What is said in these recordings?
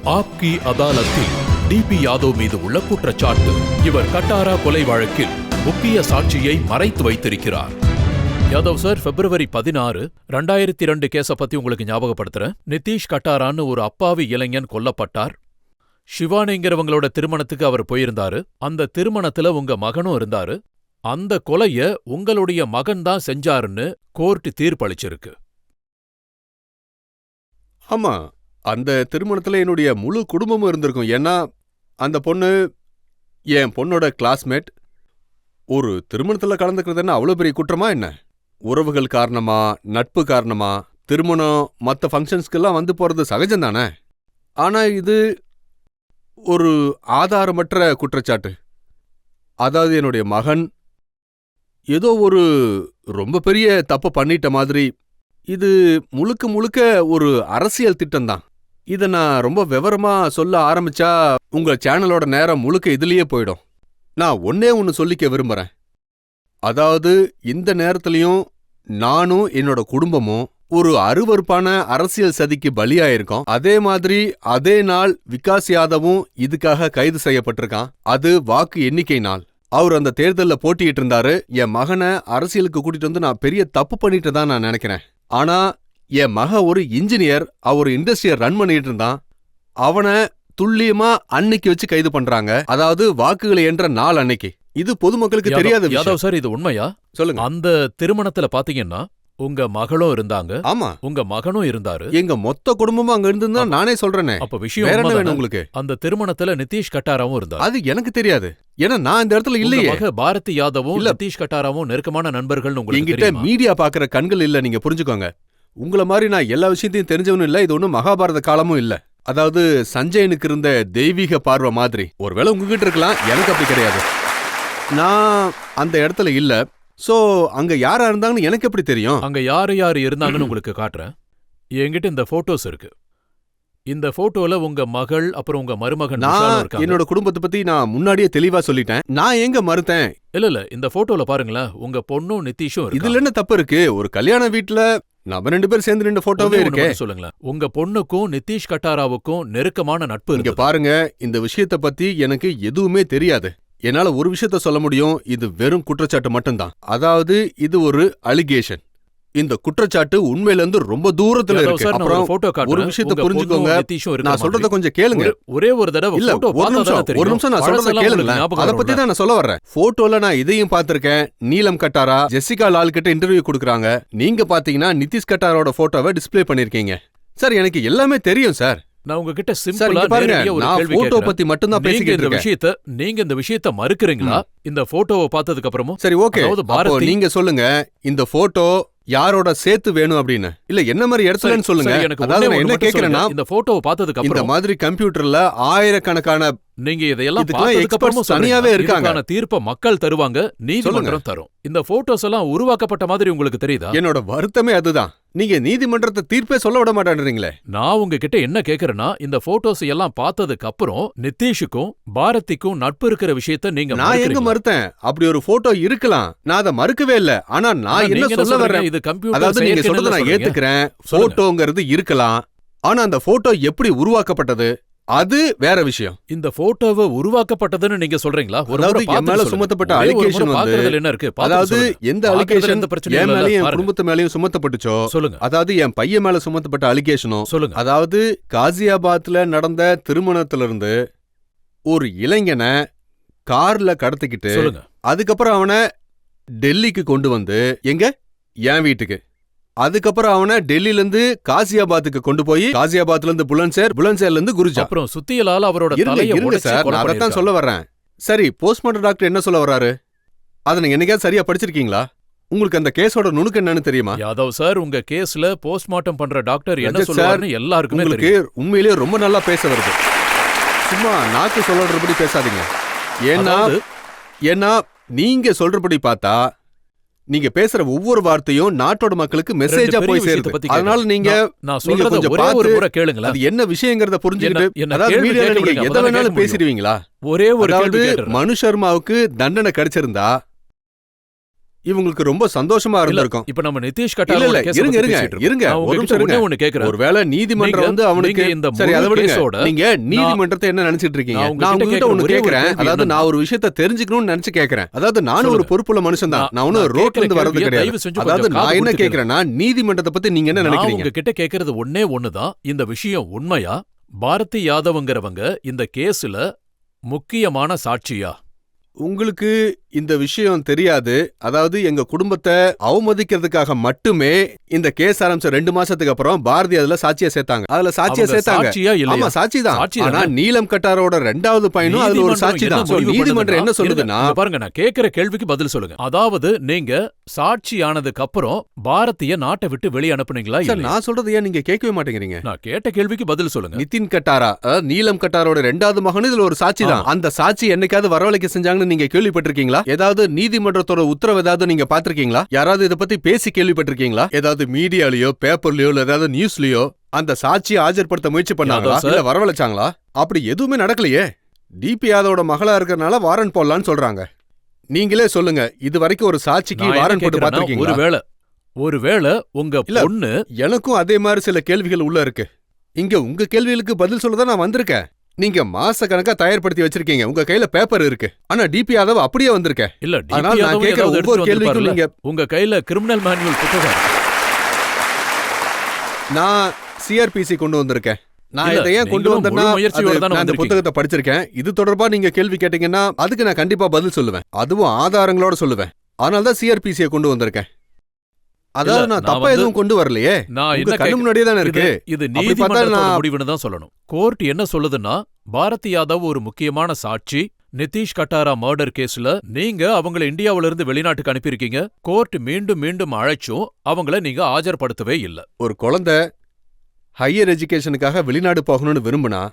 ஆப்கி அதாலத்தில் DP Yadav மீது உள்ள குற்றச்சாட்டு. இவர் கட்டாரா கொலை வழக்கில் முக்கிய சாட்சியை மறைத்து வைத்திருக்கிறார். யாதவ் சார், February 16, 2002 கேஸ பத்தி உங்களுக்கு ஞாபகப்படுத்துறேன். நிதிஷ் கட்டாரான்னு ஒரு அப்பாவி இளைஞன் கொல்லப்பட்டார். சிவானிங்கிறவங்களோட திருமணத்துக்கு அவர் போயிருந்தாரு. அந்த திருமணத்துல உங்க மகனும் இருந்தாரு. அந்த கொலைய உங்களுடைய மகன் தான் செஞ்சாருன்னு கோர்ட் தீர்ப்பளிச்சிருக்கு. ஆமா, அந்த திருமணத்துல என்னுடைய முழு குடும்பமும் இருந்திருக்கும். ஏன்னா அந்த பொண்ணு என் பொண்ணோட கிளாஸ்மேட். ஒரு திருமணத்துல கலந்துக்கிறதுன்னா அவ்வளவு பெரிய குற்றமா என்ன? உறவுகள் காரணமா, நட்பு காரணமா, திருமணம் மற்ற ஃபங்க்ஷன்ஸ்க்கெல்லாம் வந்து போறது சகஜம்தானே. ஆனா இது ஒரு ஆதாரமற்ற குற்றச்சாட்டு. அதாவது என்னுடைய மகன் ஏதோ ஒரு ரொம்ப பெரிய தப்பு பண்ணிட்ட மாதிரி. இது முழுக்க முழுக்க ஒரு அரசியல் திட்டம்தான். இதை நான் ரொம்ப விவரமா சொல்ல ஆரம்பிச்சா உங்க சேனலோட நேரம் முழுக்க இதுலயே போயிடும். நான் ஒன்னே ஒன்னு சொல்லிக்க விரும்புறேன். அதாவது இந்த நேரத்திலையும் நானும் என்னோட குடும்பமும் ஒரு அருவருப்பான அரசியல் சதிக்கு பலியாயிருக்கோம். அதே மாதிரி அதே நாள் விகாஸ் யாதவும் இதுக்காக கைது செய்யப்பட்டிருக்கான். அது வாக்கு எண்ணிக்கை நாள். அவர் அந்த தேர்தல்ல போட்டிட்டு இருந்தாரு. என் மகனை அரசியலுக்கு கூட்டிட்டு வந்து நான் பெரிய தப்பு பண்ணிட்டு தான் நான் நினைக்கிறேன். ஆனா என் மகன் ஒரு இன்ஜினியர், அவர் இண்டஸ்ட்ரியை ரன் பண்ணிட்டு இருந்தான். அவனை துல்லியமா அன்னைக்கு வச்சு கைது பண்றாங்க. அதாவது வாக்குகளை என்ற நாள் அன்னைக்கு. இது பொதுமக்களுக்கு தெரியாத விஷயம். யாதவ் சார், இது உண்மையா? சொல்லுங்க. அந்த திருமணத்துல பாத்தீங்கன்னா உங்க மகளும் இருந்தாங்க. ஆமா, உங்க மகனும் இருந்தாரு. எங்க மொத்த குடும்பமும் அங்க இருந்துன்னா நானே சொல்றேனே. அப்ப விஷயம் வேற என்ன உண்மைதானே? வேணும் உங்களுக்கு? அந்த திருமணத்துல நிதிஷ் கட்டாராவும் இருந்தார். அது எனக்கு தெரியாது. ஏன்னா நான் இந்த இடத்துல உங்க இல்லையே. மக பாரதி யாதவும் இல்ல. நிதிஷ் கட்டாராவும் நெருக்கமான நண்பர்கள்னு உங்களுக்கு என்கிட்ட தெரியுமா? மீடியா பாக்குற கண்கள் இல்ல, நீங்க புரிஞ்சுக்கோங்க. உங்கள மாதிரி நான் எல்லா விஷயத்தையும் தெரிஞ்சவனும் இல்ல. இது ஒன்னும் மகாபாரத காலமும் இல்ல. அதாவது சஞ்சயனுக்கு இருந்த தெய்வீக பார்வை மாதிரி. ஒருவேளை உங்ககிட்ட இருக்கலாம், எனக்கு அப்படி கிடையாது. நான் அந்த இடத்துல இல்ல. சோ அங்க யாரா இருந்தாங்கன்னு எனக்கு எப்படி தெரியும்? அங்க யாரு யாரு இருந்தாங்கன்னு உங்களுக்கு காட்டுறேன். என்கிட்ட இந்த போட்டோஸ் இருக்கு. இந்த போட்டோல உங்க மகள் அப்புறம் உங்க மருமகன் விஷாலும் நான் இருக்காங்க. என்னோட குடும்பத்தை பத்தி நான் முன்னாடியே தெளிவா சொல்லிட்டேன். நான் எங்க மறுத்தேன்? இல்ல, இந்த போட்டோல பாருங்களேன், உங்க பொண்ணும் நிதிஷும் இருக்காங்க. இதுல என்ன தப்பு இருக்கு? ஒரு கல்யாண வீட்ல நம்ம 2 பேர் சேர்ந்து நின்ற போட்டோவே ஒண்ணே ஒண்ணு இருக்கே. மட்டும் சொல்லுங்களேன், உங்க பொண்ணுக்கும் நிதிஷ் கட்டாராவுக்கும் நெருக்கமான நட்பு இங்க இருக்கு. பாருங்க, இந்த விஷயத்த பத்தி எனக்கு எதுவுமே தெரியாது. என்னால ஒரு விஷயத்த சொல்ல முடியும், இது வெறும் குற்றச்சாட்டு மட்டும்தான். அதாவது இது ஒரு அலிகேஷன். இந்த குற்றச்சாட்டு உண்மையில இருந்து ரொம்ப தூரத்துல இருக்கு. அப்புறம் ஒரு விஷயத்த புரிஞ்சுக்கோங்க, நான் சொல்றத கொஞ்சம் கேளுங்க. ஒரே ஒரு தடவை இல்ல, photo ஒரு பார்த்தா தானே தெரியும். நிமிஷம் நான் சொல்றத பழசெல்லாம் கேளுங்க. உங்களுக்கு ஞாபகம் அத பத்தி தான் நான் சொல்ல வர்றேன். போட்டோல நான் இதையும் பார்த்திருக்கேன். நீலம் கட்டாரா ஜெசிகா லால் கிட்ட இன்டர்வியூ கொடுக்கறாங்க. நீங்க பாத்தீங்கன்னா நிதிஷ் கட்டாரோட போட்டோவை டிஸ்ப்ளே பண்ணிருக்கீங்க. சார், எனக்கு எல்லாமே தெரியும் சார். நான் உங்ககிட்ட சார், சிம்பிளா இங்க பாருங்க, நேரடியா ஒரு நான் கேள்வி போட்டோ கேக்குறேன். பத்தி மட்டும் தான் பேசிக்கிட்டு இருக்கேன். நீங்க இந்த விஷயத்தை மறுக்கறீங்களா? இந்த போட்டோவை பார்த்ததுக்கு அப்புறமும் சரி, ஓகே. அதாவது அப்போ பாரதி நீங்க சொல்லுங்க, இந்த போட்டோ யாரோட சேர்த்து வேணும் அப்படின்னு. இல்ல என்ன மாதிரி இடத்துலன்னு சொல்லுங்க. சரி, எனக்கு அதாவது ஒண்ணே நான் ஒண்ணு என்ன மட்டும் கேக்குறேன்னா, சொல்லுங்க. இந்த போட்டோவை பார்த்ததுக்கு இந்த அப்புறம் மாதிரி கம்ப்யூட்டர்ல ஆயிரக்கணக்கான நீங்க இதையெல்லாம் இதுக்கெல்லாம் பார்த்ததுக்கு அப்புறமும் experts தனியாவே சொல்றீங்க. இருக்காங்க. இதுக்கான தீர்ப்பை மக்கள் தருவாங்க, நீதிமன்றம் தரும். இந்த போட்டோஸ் எல்லாம் உருவாக்கப்பட்ட மாதிரி உங்களுக்கு தெரியுதா? என்னோட வருத்தமே அதுதான். நீங்க நீதிமன்றத்தை தீர்ப்பே சொல்ல விட மாட்டேன்றீங்களே. நான் உங்ககிட்ட என்ன கேக்குறேன்னா, இந்த போட்டோஸ் எல்லாம் பார்த்ததுக்கு அப்புறம் நிதிஷுக்கும் பாரதிக்கும் நட்பு இருக்கிற விஷயத்தை நீங்க நான் எங்க மறுக்கறீங்களா? மறுத்தேன்? அப்படி ஒரு போட்டோ இருக்கலாம், நான் அதை மறுக்கவே இல்ல. ஆனா ஆனா நான் என்ன நீங்க சொல்ல சொல்றீங்க, வர்றேன், இது கம்ப்யூட்டர் அதாவது நீங்க செயற்கைன்னு சொல்றதை நான் சொல்றீங்க. ஏத்துக்கிறேன். சொல்லுங்க. போட்டோங்கிறது இருக்கலாம். ஆனா அந்த போட்டோ எப்படி உருவாக்கப்பட்டது அது வேற விஷயம். இந்த போட்டோவை உருவாக்கப்பட்டதுன்னு நீங்க சொல்றீங்களா? ஒரு அதாவது முறை என் பார்த்துட்டு மேல சொல்லுங்க. சுமத்தப்பட்ட ஒரே ஒரு முறை allegation வந்து, பார்க்கறதுல என்ன இருக்கு? பார்த்துட்டு அதாவது சொல்லுங்க. எந்த பார்க்கறதுல அலிகேஷன் எந்த பிரச்சனையும் என் இல்ல. மேலயும் என் பாருங்க. குடும்பத்து மேலயும் சுமத்தப்பட்டுச்சோ, சொல்லுங்க. அதாவது என் பையன் மேல சுமத்தப்பட்ட அலிகேஷனும் சொல்லுங்க. அதாவது காசியாபாத்ல நடந்த திருமணத்துல இருந்து ஒரு இளைஞனை கார்ல கடத்திக்கிட்டு சொல்லுங்க. அதுக்கப்புறம் அவனை டெல்லிக்கு கொண்டு வந்து எங்க என் வீட்டுக்கு, அதுக்கப்புறம் அவனை டெல்லில இருந்து காசியாபாத்துக்கு கொண்டு போய் காசியாபாத்ல இருந்து புலன்சேர், புலன்சேர்ல இருந்து குருஜா. அப்புறம் சுத்தியலால அவரோட தலையை இருங்க உடைச்சு சார், கொலை நான் அதைத்தான் பண்ணிருக்காங்க. சொல்ல வர்றேன். சரி, போஸ்ட்மார்ட்டம் டாக்டர் என்ன சொல்ல வர்றாரு? அதை நீங்க என்னைக்காவது சரியா படிச்சிருக்கீங்களா? உங்களுக்கு அந்த கேஸோட நுணுக்கு என்னன்னு தெரியுமா? யாதவ் சார், உங்க கேஸ்ல போஸ்ட்மார்ட்டம் பண்ற டாக்டர் என்ன ரஜத் சார், சொல்லுவாருன்னு எல்லாருக்குமே உங்களுக்கு தெரியும். உண்மையிலேயே ரொம்ப நல்லா பேச வருது. சும்மா நாக்கு சொல்றபடி பேசாதீங்க. ஏன்னா அதாவது, ஏன்னா நீங்க சொல்றபடி பார்த்தா நீங்க பேசுற ஒவ்வொரு வார்த்தையும் நாட்டோட மக்களுக்கு மெசேஜா ரெண்டு போய் பெரிய விஷயத்தை சேருது. பத்தி அதனால கேக்குறேன். நீங்க நான் நீங்க சொல்றத கொஞ்சம் ஒரே ஒரு பார்த்து முறை கேளுங்களேன். அது என்ன விஷயங்கிறத புரிஞ்சுக்கிட்டு, என்ன அதாவது கேள்வி மீடியால கேட்க நீங்க விடுங்க, எதை அப்பதான் வேணாலும் கேட்க முடியும். பேசிடுவீங்களா? ஒரே ஒரு அதாவது கேள்வி கேட்டுறேன். மனு சர்மாவுக்கு தண்டனை கிடைச்சிருந்தா இவங்களுக்கு ரொம்ப சந்தோஷமா இருந்திருக்கும். இப்ப நம்ம நிதிஷ் இல்ல கட்டாரோட இல்ல கேஸ இருங்க பத்தி இருங்க பேசிட்டு இருக்கோம். இருங்க நான் ஒரு உங்ககிட்ட நிமிஷம் இருங்க. ஒண்ணே ஒண்ணு கேக்குறேன். ஒருவேளை நீதிமன்றம் வந்து அவனுக்கு நீங்க இந்த சரி அதை முழு விடுங்க. கேஸோட நீங்க நீதிமன்றத்தை என்ன நினைச்சிட்டு இருக்கீங்க? நான் உங்ககிட்ட ஒண்ணு கேக்குறேன். அதாவது நான் ஒரு விஷயத்தை தெரிஞ்சுக்கணும்னு நினைச்சு கேக்குறேன். அதாவது நானும் ஒரு பொறுப்புள்ள மனுஷன் தான். நான் ஒன்னும் ரோட்ல இருந்து வர்றது கிடையாது. அதாவது நான் என்ன கேக்குறேன்னா நீதிமன்றத்தை பத்தி நீங்க என்ன நினைக்கிறீங்க? உங்ககிட்ட கேக்குறது ஒண்ணே ஒண்ணுதான். இந்த விஷயம் உண்மையா? பாரதி யாதவ்ங்கிறவங்க இந்த கேஸ்ல முக்கியமான சாட்சியா? உங்களுக்கு இந்த விஷயம் தெரியாது. அதாவது எங்க குடும்பத்தை அவமதிக்கிறதுக்காக மட்டுமே இந்த கேஸ் ஆரம்பிச்ச 2 மாசத்துக்கு அப்புறம் பாரதி அதுல சாட்சியா சேர்த்தாங்க. அதுல சாட்சியா சேர்த்தாங்க. ஆமா சாட்சி தான். ஆனா நீலம் கட்டாரோட 2வது பையனும் அதுல ஒரு சாட்சி தான். நீதிமன்றம் என்ன சொல்லுதுன்னா பாருங்க, நான் கேக்குற கேள்விக்கு பதில் சொல்லுங்க. அதாவது நீங்க சாட்சி ஆனதுக்கு அப்புறம் பாரதிய நாட்டை விட்டு வெளிய அனுப்புனீங்களா? சார் நான் சொல்றது ஏன் நீங்க கேட்கவே மாட்டேங்கிறீங்க? நான் கேட்ட கேள்விக்கு பதில் சொல்லுங்க. நிதின் கட்டாரா நீலம் கட்டாரோட 2வது மகன் இதுல ஒரு சாட்சி தான். அந்த சாட்சி என்னைக்காவது வரவழைக்க செஞ்சாங்கன்னு நீங்க கேள்விப்பட்டிருக்கீங்களா? ஏதாவது நீதிமன்றத்தோட உத்தரவு ஏதாவது நீங்க பாத்திருக்கீங்களா? யாராவது இத பத்தி பேசி கேள்விப்பட்டிருக்கீங்களா? ஏதாவது மீடியாலயோ பேப்பர்லயோ இல்ல ஏதாவது நியூஸ்லயோ அந்த சாட்சியை ஆஜர்படுத்த முயற்சி பண்ணாங்களா? இல்ல வரவழைச்சாங்களா? அப்படி எதுவுமே நடக்கலையே. டிபி யாதவோட மகளா இருக்கறனால வாரண்ட் போடலாம்னு சொல்றாங்க. நீங்களே சொல்லுங்க, இது வரைக்கும் ஒரு சாட்சிக்கு வாரண்ட் போட்டு பாத்திருக்கீங்களா? ஒருவேளை உங்க பொண்ணு எனக்கும் அதே மாதிரி சில கேள்விகள் உள்ள இருக்கு. இங்க உங்க கேள்விகளுக்கு பதில் சொல்லதான் நான் வந்திருக்கேன். நீங்க மாச கணக்கா தயார்படுத்தி வச்சிருக்கீங்க. உங்க கையில பேப்பர் இருக்கு. ஆனா டிபி யாதவ் அப்படியே வந்திருக்க. இல்ல அதனால நான் கேக்குற ஒவ்வொரு கேள்விக்கும் நீங்க உங்க கையில கிரிமினல் மேனுவல் புத்தகம். நான் சிஆர்பிசி கொண்டு வந்திருக்கேன். நான் இதை ஏன் கொண்டு வந்தேன்னா நான் இந்த புத்தகத்தை படிச்சிருக்கேன். இது தொடர்பா நீங்க கேள்வி கேட்டீங்கன்னா அதுக்கு நான் கண்டிப்பா பதில் சொல்லுவேன். அதுவும் ஆதாரங்களோட சொல்லுவேன். அதனால தான் சிஆர்பிசியை கொண்டு வந்திருக்கேன். அதாவது நான் தப்பா எதுவும் கொண்டு வரலையே. உங்க கண்ணு முன்னாடியே தானே இருக்கு. இது நீதிமன்றத்தோட முடிவுன்னு தான் சொல்லணும். கோர்ட் என்ன சொல்லுதுன்னா பாரதி யாதவ் ஒரு முக்கியமான சாட்சி. நிதிஷ் கட்டாரா மர்டர் கேஸ்ல நீங்க அவங்கள இந்தியாவில இருந்து வெளிநாட்டுக்கு அனுப்பியிருக்கீங்க. கோர்ட் மீண்டும் மீண்டும் அழைச்சும் அவங்கள நீங்க ஆஜர்படுத்தவே இல்ல. ஒரு குழந்தை ஹையர் எஜுகேஷனுக்காக வெளிநாடு போகணும்னு விரும்புனா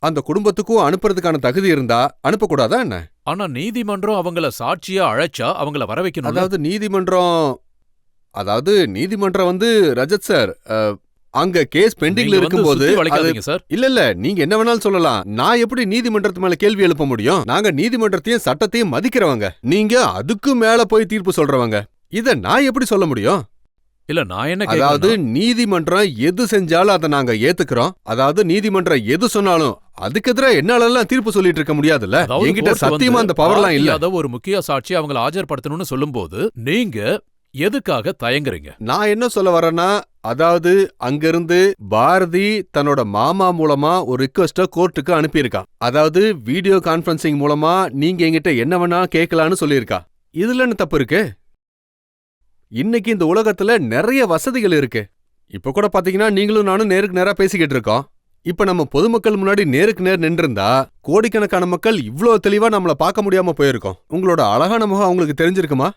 அந்த குடும்பத்துக்கும் அனுப்புறதுக்கான தகுதி இருந்தா அனுப்பக்கூடாதா என்ன? ஆனா நீதிமன்றம் அவங்கள சாட்சியா அழைச்சா அவங்கள வர வைக்கணும். அதாவது நீதிமன்றம் வந்து ரஜத் சார் அங்க கேஸ் பெண்டிங்ல இருக்கும்போது இல்ல நீங்க என்ன வேணாலும் சொல்லலாம். நான் எப்படி நீதிமன்றத்து மேல கேள்வி எழுப்ப முடியும்? நாங்க நீதிமன்றத்தையும் சட்டத்தையும் மதிக்கிறவங்க. நீங்க அதுக்கு மேல போய் தீர்ப்பு சொல்றவங்க. இத நான் எப்படி சொல்ல முடியும்? இல்ல நான் என்ன அதாவது நீதிமன்றம் எது செஞ்சாலும் அதை நாங்க ஏத்துக்கிறோம். அதாவது நீதிமன்றம் எது சொன்னாலும் அதுக்கு எதிராக என்னாலெல்லாம் தீர்ப்பு சொல்லிட்டு இருக்க முடியாதுல்ல. என்கிட்ட சத்தியமா அந்த பவர்லாம் இல்ல. அதாவது ஒரு முக்கிய சாட்சி அவங்களை ஆஜர்படுத்தணும்னு சொல்லும்போது நீங்க எதுக்காக தயங்குறீங்க? நான் என்ன சொல்ல வரேன்னா, அதாவது அங்கிருந்து பாரதி தன்னோட மாமா மூலமா ஒரு ரிக்வெஸ்ட கோர்ட்டுக்கு அனுப்பியிருக்கா. அதாவது வீடியோ கான்பரன்சிங் மூலமா நீங்க என்கிட்ட என்ன வேணா கேட்கலான்னு சொல்லியிருக்கா. இதுல என்ன தப்பு இருக்கு? இன்னைக்கு இந்த உலகத்துல நிறைய வசதிகள் இருக்கு. இப்ப கூட பாத்தீங்கன்னா நீங்களும் நானும் நேருக்கு நேரா பேசிக்கிட்டு இருக்கோம். இப்ப நம்ம பொதுமக்கள் முன்னாடி நேருக்கு நேர் நின்றிருந்தா கோடிக்கணக்கான மக்கள் இவ்ளோ தெளிவா நம்மள பார்க்க முடியாம போயிருக்கோம். உங்களோட அழகான முகம் அவங்களுக்கு தெரிஞ்சிருக்குமா?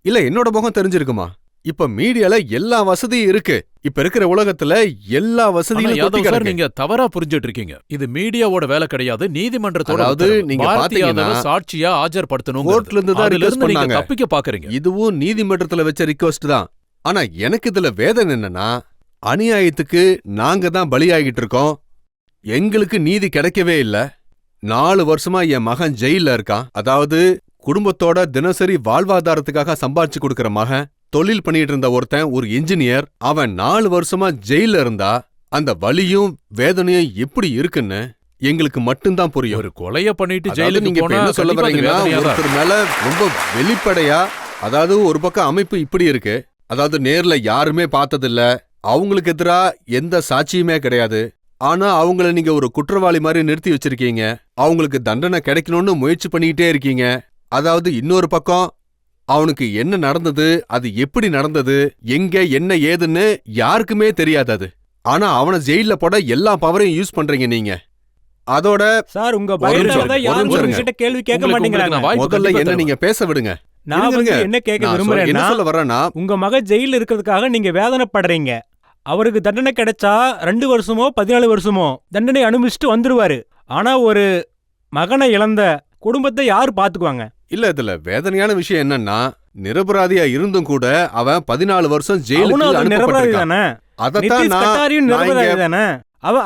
இல்ல என்னோட முகம் தெரிஞ்சிருக்குமா? இப்ப மீடியால எல்லா வசதியும் இருக்கு. இப்ப இருக்கிற உலகத்துல எல்லா வசதியும் நீங்க தவறா புரிஞ்சிட்டு இருக்கீங்க. இது மீடியாவோட வேலை கிடையாது, நீதிமன்றத்தோட. அதாவது நீங்க பாத்தீங்கன்னா சாட்சியா ஆஜர்படுத்தணும். கோர்ட்ல இருந்து தான் ரிக்வெஸ்ட் பண்ணாங்க. தப்பிக்க பாக்குறீங்க. இதுவும் நீதிமன்றத்துல வச்ச ரிக்வெஸ்ட் தான். ஆனா எனக்கு இதுல வேதனை என்னன்னா, அநியாயத்துக்கு நாங்க தான் பலியாகிட்டு இருக்கோம். எங்களுக்கு நீதி கிடைக்கவே இல்ல. 4 வருஷமா என் மகன் ஜெயில இருக்கான். அதாவது குடும்பத்தோட தினசரி வாழ்வாதாரத்துக்காக சம்பாதிச்சு கொடுக்கிற மகன், தொழில் பண்ணிட்டு இருந்த ஒருத்தன் ஒரு இன்ஜினியர், அவன் 4 வருஷமா ஜெயில இருந்தா அந்த வலியும் வேதனையும் எப்படி இருக்குன்னு எங்களுக்கு மட்டும்தான் புரியும். ஒரு கொலைய பண்ணிட்டு ஜெயிலுக்கு நீங்க என்ன சொல்ல வரீங்கன்னா, ஒருத்தர் மேல ரொம்ப வெளிப்படையா, அதாவது ஒரு பக்கம் அமைப்பு இப்படி இருக்கு. அதாவது நேர்ல யாருமே பார்த்ததில்ல, அவங்களுக்கு எதிரா எந்த சாட்சியுமே கிடையாது. ஆனா அவங்கள நீங்க ஒரு குற்றவாளி மாதிரி நிறுத்தி வச்சிருக்கீங்க. அவங்களுக்கு தண்டனை கிடைக்கணும்னு முயற்சி பண்ணிக்கிட்டே இருக்கீங்க. அதாவது இன்னொரு பக்கம் அவனுக்கு என்ன நடந்தது, அது எப்படி நடந்தது, எங்க என்ன ஏதுன்னு யாருக்குமே தெரியாதது. ஆனா அவனை ஜெயில போட எல்லா பவரையும் யூஸ் பண்றீங்க நீங்க. அதோட சார் உங்க பயத்தால யாரும் உங்ககிட்ட கேள்வி கேட்க மாட்டேங்கறாங்க. முதல்ல என்ன நீங்க பேச விடுங்க. நான் என்ன கேட்க விரும்புறேன்னா, என்ன சொல்ல வரேன்னா, உங்க மகன் ஜெயில இருக்கிறதுக்காக நீங்க வேதனைப்படுறீங்க. அவருக்கு தண்டனை கிடைச்சா 2 வருஷமோ 14 வருஷமோ தண்டனை அனுபவிச்சுட்டு வந்துருவாரு. ஆனா ஒரு மகனை இழந்த குடும்பத்தை யாரு பாத்துக்குவாங்க? இல்ல இதுல வேதனையான விஷயம் என்னன்னா, நிரபராதியா இருந்தும் கூட அவன் 14 வருஷம் ஜெயிலுக்கு அனுப்பப்பட்டிருக்கான். அதத்தான்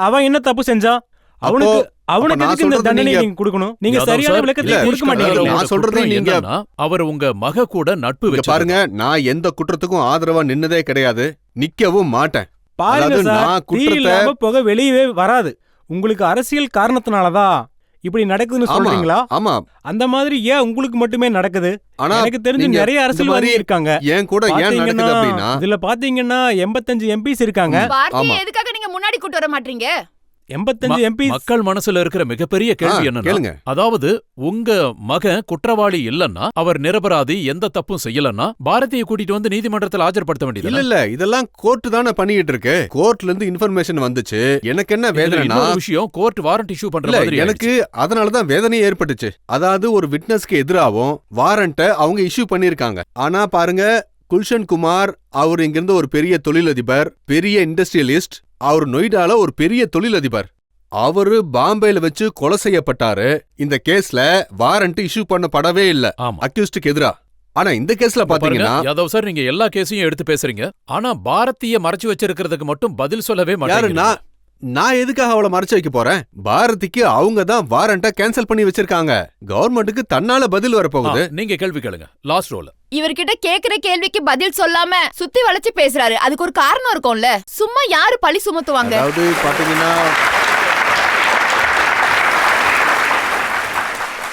அவன் என்ன தப்பு செஞ்சான்? அவனுக்கு அவனுக்கு நான் எதுக்கு இந்த சொல்றது தண்டனை நீங்க- நீங்க கொடுக்கணும்? நீங்க யாதவ் சரியான சார், விளக்கத்தை இல்ல, கொடுக்க இல்ல, மாட்டேங்கிறீங்க. நான் சொல்றது குற்றம் நீங்க- என்னன்னா, அவர் உங்க மக கூட நட்பு இங்க வச்சு பாருங்க, நான் எந்த குற்றத்துக்கும் ஆதரவா நின்னதே கிடையாது, நிக்கவும் மாட்டேன். பாருங்க அதாவது சார், நான் தீ குற்றத்தை- இல்லாம புகை வெளியவே வராது. உங்களுக்கு அரசியல் காரணத்தினாலதான் இப்படி நடக்குதுன்னு ஆமா சொல்றீங்களா? ஆமா. அந்த மாதிரி ஏன் உங்களுக்கு மட்டுமே நடக்குது? ஆனா எனக்கு தெரிஞ்சு நீங்க நிறைய இந்த அரசியல்வாதி மாதிரி இருக்காங்க. ஏன் கூட ஏன் பாத்தீங்கன்னா, நடக்குது அப்படின்னா, இதுல பாத்தீங்கன்னா 85 எம்பிஸ் இருக்காங்க. ஆமா. பார்ட்டியை எதுக்காக நீங்க முன்னாடி கூட்டு வர மாட்டீங்க? 85 எம்பிஸ் மக்கள் மனசுல இருக்கிற மிகப்பெரிய கேள்வி என்னன்னா, கேளுங்க. அதாவது உங்க மகன் குற்றவாளி இல்லன்னா, அவர் நிரபராதி, எந்த தப்பும் செய்யலன்னா, பாரதியை கூட்டிட்டு வந்து நீதிமன்றத்தில் ஆஜர்படுத்த இல்ல வேண்டியது. இல்ல, இதெல்லாம் கோர்ட் தானே பண்ணிட்டு இருக்கு. கோர்ட்ல இருந்து இன்ஃபர்மேஷன் வந்துச்சு. எனக்கு என்ன வேதனைனா, விஷயம் கோர்ட் வாரண்ட் இஷ்யூ பண்ற இல்ல மாதிரி எனக்கு அதனாலதான் வேதனையே ஏற்பட்டுச்சு. அதாவது ஒரு விட்னஸ்க்கு எதிராகவும் வாரண்ட அவங்க இஷ்யூ பண்ணிருக்காங்க. ஆனா பாருங்க, குல்ஷன் குமார் அவர் இங்கிருந்து ஒரு பெரிய தொழிலதிபர், பெரிய இண்டஸ்ட்ரியலிஸ்ட். அவர் நொய்டால ஒரு பெரிய தொழிலதிபர். அவரு பாம்பேல வச்சு கொலை செய்யப்பட்டாரு. இந்த கேஸ்ல வாரண்ட் இஷ்யூ பண்ணப்படவே இல்ல ஆமா. அக்யூஸ்டுக்கு எதிரா. ஆனா இந்த கேஸ்ல பாத்தீங்கன்னா, யாதவ் சார், நீங்க எல்லா கேஸையும் எடுத்து பேசுறீங்க. ஆனா பாரதிய மறைச்சு வச்சிருக்கிறதுக்கு மட்டும் பதில் சொல்லவே யாரு மாட்டீங்க. நான் எதுக்காக அவளை மறைச்சு வைக்க போறேன்? பாரதிக்கு அவங்க தான் வாரண்ட கேன்சல் பண்ணி வச்சிருக்காங்க. கவர்மெண்ட்டுக்கு தன்னால பதில் வரப்போகுது. நீங்க கேள்வி கேளுங்க. லாஸ்ட் ரோல இவர்கிட்ட கேக்குற கேள்விக்கு பதில் சொல்லாம சுத்தி வளைச்சு பேசுறாரு. அதுக்கு ஒரு காரணம் இருக்கும்ல. சும்மா யாரு பழி சுமத்துவாங்க? அதாவது பாத்தீங்கன்னா,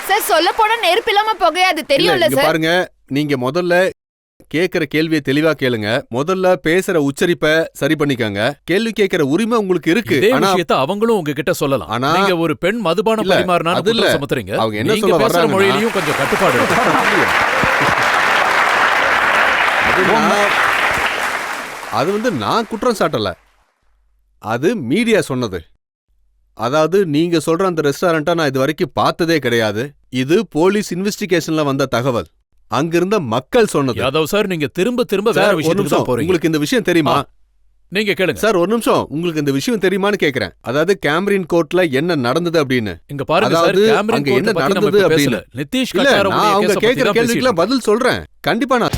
சார், சொல்ல போனா நெருப்பு இல்லாம புகையாது, இல்ல, தெரியும்ல இங்க சார். பாருங்க, நீங்க முதல்ல கேக்குற கேள்வியை தெளிவா கேளுங்க. முதல்ல பேசுற உச்சரிப்பை சரி பண்ணிக்கங்க. கேள்வி கேக்குற உரிமை உங்களுக்கு இருக்கு. இதே ஆனா விஷயத்தை அவங்களும் உங்ககிட்ட சொல்லலாம். ஆனா- நீங்க ஒரு பெண் மதுபானம் இல்ல, பரிமாறினாலும் அது இல்ல. குற்றம் சுமத்துறீங்க. அவங்க என்ன நீங்க சொல்ல பேசுற வர்றாங்கன்னா- மொழியிலயும் கொஞ்சம் கட்டுப்பாடு இருக்கு. அது வந்து நான் குற்றம் சாட்டல. அது மீடியா சொன்னது. அதாவது நீங்க சொல்ற அந்த ரெஸ்டாரண்ட்டை நான் இது வரைக்கும் பார்த்ததே கிடையாது. இது போலீஸ் இன்வெஸ்டிகேஷன்ல வந்த தகவல். அங்கிருந்த மக்கள் சொன்னது. யாதவ் சார், நீங்க திரும்ப திரும்ப வேற சார், ஒரு விஷயத்துக்கு நிமிஷம், தான் போறீங்க. உங்களுக்கு இந்த விஷயம் தெரியுமா? நீங்க கேளுங்க. சார், ஒரு நிமிஷம், உங்களுக்கு இந்த விஷயம் தெரியுமான்னு கேக்குறேன். அதாவது கேம்ரின் கோர்ட்ல என்ன நடந்தது அப்படின்னு. இங்க பாருங்க சார், அதாவது கேமரன் அங்க கோர்ட்டை என்ன பத்தி நம்ம நடந்தது இப்ப அப்படின்னு. பேசல. நிதிஷ் இல்ல, கட்டாரோட நான் அவங்க கேஸை பத்தி கேக்குற தான் கேள்விக்குலாம் பேசிட்டு பதில் சொல்றேன். கண்டிப்பா நான்